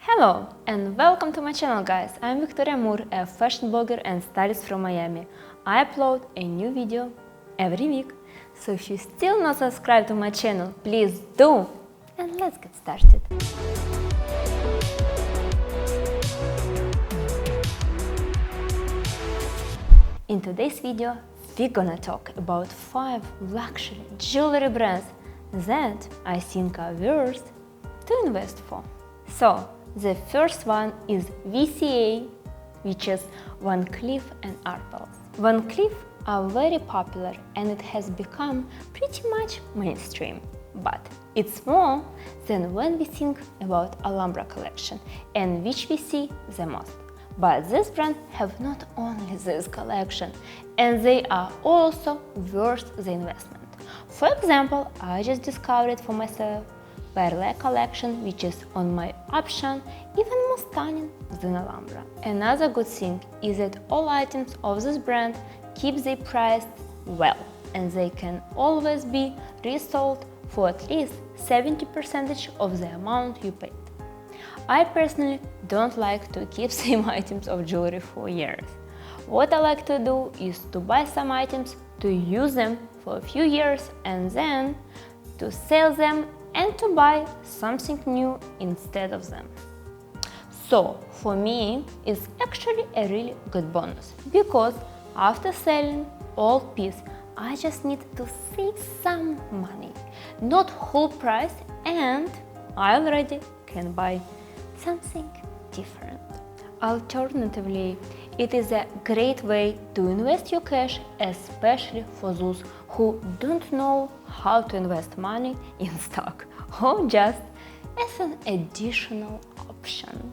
Hello and welcome to my channel, guys. I'm Victoria Moore, a fashion blogger and stylist from Miami. I upload a new video every week, so if you still not subscribed to my channel, please do, and let's get started. In today's video, we're gonna talk about 5 luxury jewelry brands that I think are worth to invest for. So, the first one is VCA, which is Van Cleef & Arpels. Van Cleef are very popular and it has become pretty much mainstream. But it's more than when we think about Alhambra collection, and which we see the most. But this brand have not only this collection, and they are also worth the investment. For example, I just discovered for myself Perle collection, which is on my option, even more stunning than Alhambra. Another good thing is that all items of this brand keep their price well, and they can always be resold for at least 70% of the amount you paid. I personally don't like to keep same items of jewelry for years. What I like to do is to buy some items, to use them for a few years, and then to sell them and to buy something new instead of them. So for me, it's actually a really good bonus, because after selling old piece, I just need to save some money, not whole price, and I already can buy something different. Alternatively, it is a great way to invest your cash, especially for those who don't know how to invest money in stock or just as an additional option.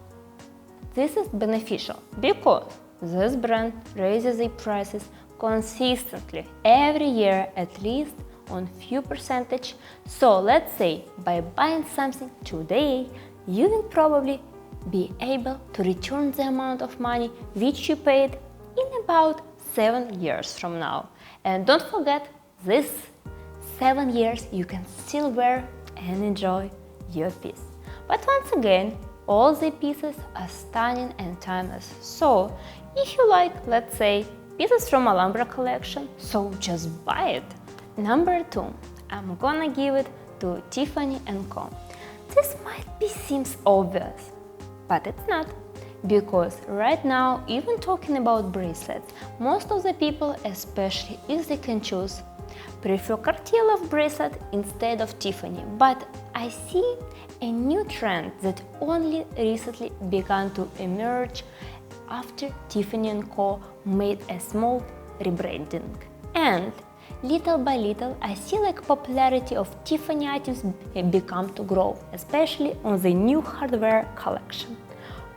This is beneficial because this brand raises their prices consistently every year, at least on few percentage. So let's say by buying something today, you will probably be able to return the amount of money which you paid in about 7 years from now. And don't forget, this 7 years you can still wear and enjoy your piece. But once again, all the pieces are stunning and timeless. So if you like, let's say, pieces from Alhambra collection, so just buy it. Number 2, I'm gonna give it to Tiffany & Co. This might be seems obvious, but it's not, because right now, even talking about bracelets, most of the people, especially if they can choose, prefer Cartier Love bracelet instead of Tiffany. But I see a new trend that only recently began to emerge after Tiffany & Co. made a small rebranding. And little by little, I see like popularity of Tiffany items become to grow, especially on the new hardware collection.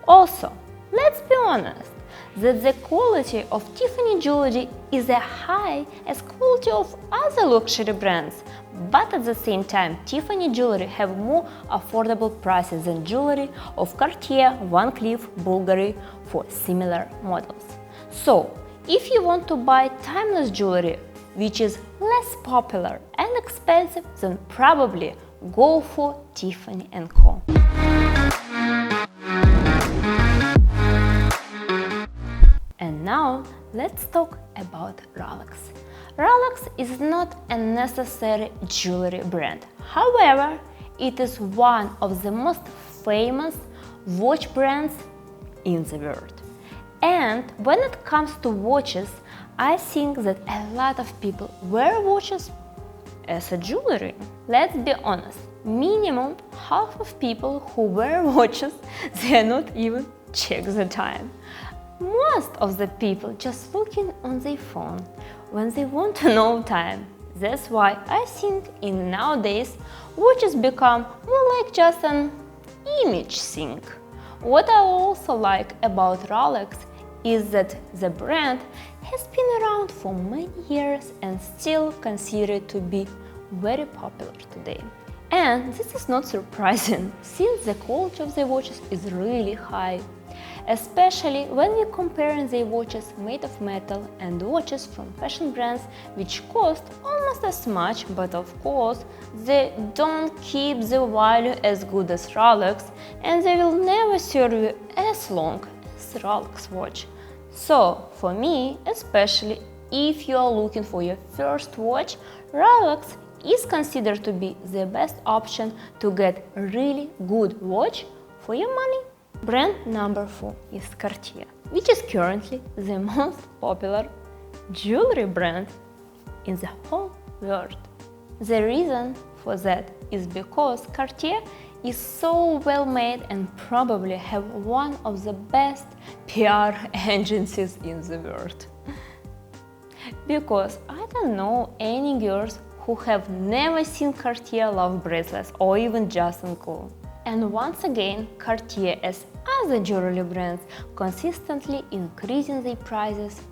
Also, let's be honest, that the quality of Tiffany jewelry is as high as quality of other luxury brands, but at the same time, Tiffany jewelry have more affordable prices than jewelry of Cartier, Van Cleef, Bulgari for similar models. So, if you want to buy timeless jewelry, which is less popular and expensive, then probably go for Tiffany & Co. And now let's talk about Rolex. Rolex is not a necessary jewelry brand. However, it is one of the most famous watch brands in the world. And when it comes to watches, I think that a lot of people wear watches as a jewelry. Let's be honest, minimum half of people who wear watches, they are not even check the time. Most of the people just looking on their phone when they want to know time. That's why I think in nowadays watches become more like just an image thing. What I also like about Rolex is that the brand has been around for many years and still considered to be very popular today. And this is not surprising, since the quality of the watches is really high. especially when we compare the watches made of metal and watches from fashion brands which cost almost as much, but of course they don't keep the value as good as Rolex and they will never serve you as long as Rolex watch. So for me, especially if you are looking for your first watch, Rolex is considered to be the best option to get a really good watch for your money. Brand number 4 is Cartier, which is currently the most popular jewelry brand in the whole world. The reason for that is because Cartier is so well made and probably have one of the best PR agencies in the world. Because I don't know any girls who have never seen Cartier love bracelets or even just in cool. And once again, Cartier, as other jewelry brands, consistently increasing their prices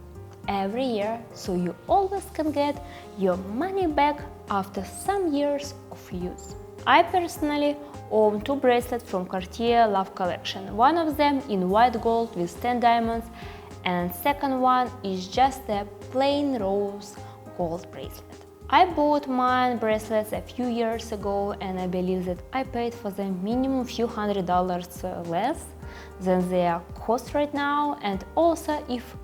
every year, so you always can get your money back after some years of use. I personally own 2 bracelets from Cartier Love Collection. One of them in white gold with 10 diamonds, and second one is just a plain rose gold bracelet. I bought mine bracelets a few years ago and I believe that I paid for them minimum few $100 less than their cost right now, and also if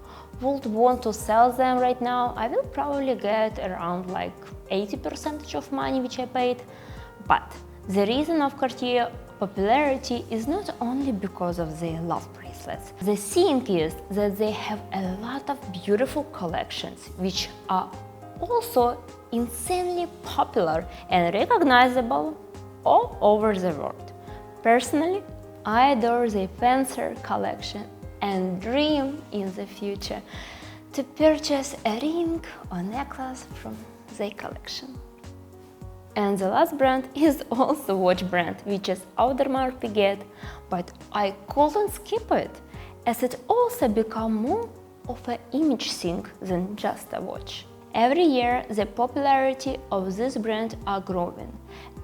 would want to sell them right now, I will probably get around like 80% of money which I paid. But the reason of Cartier popularity is not only because of their love bracelets. The thing is that they have a lot of beautiful collections which are also insanely popular and recognizable all over the world. Personally, I adore the Fencer collection and dream in the future to purchase a ring or necklace from their collection. And the last brand is also watch brand, which is Audemars Piguet, but I couldn't skip it, as it also become more of an image thing than just a watch. Every year, the popularity of this brand are growing,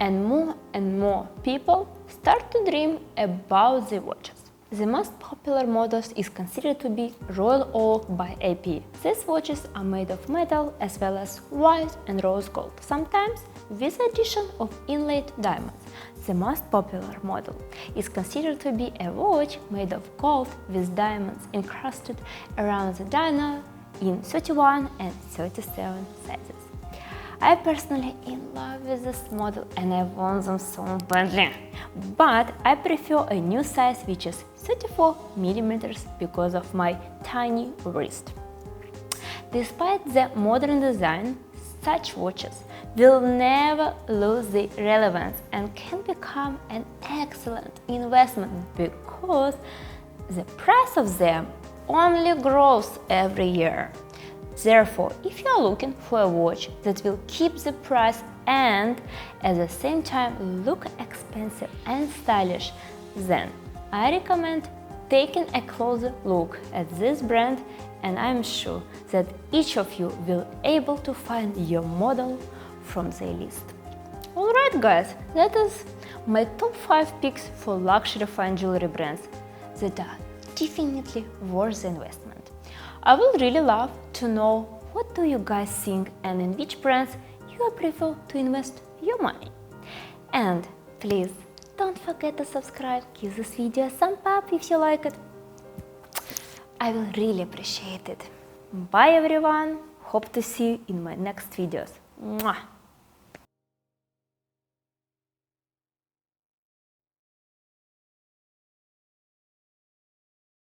and more people start to dream about the watches. The most popular models is considered to be Royal Oak by AP. These watches are made of metal as well as white and rose gold, sometimes with addition of inlaid diamonds. The most popular model is considered to be a watch made of gold with diamonds encrusted around the dial in 31 and 37 sizes. I personally in love with this model and I want them so badly, but I prefer a new size which is 34 millimeters because of my tiny wrist. Despite the modern design, such watches will never lose their relevance and can become an excellent investment because the price of them only grows every year. Therefore, if you are looking for a watch that will keep the price and at the same time look expensive and stylish, then I recommend taking a closer look at this brand, and I'm sure that each of you will be able to find your model from the list. Alright guys, that is my top 5 picks for luxury fine jewelry brands that are definitely worth the investment. I would really love to know what do you guys think and in which brands you prefer to invest your money. And please don't forget to subscribe, give this video a thumb up if you like it. I will really appreciate it. Bye everyone, hope to see you in my next videos. Mwah!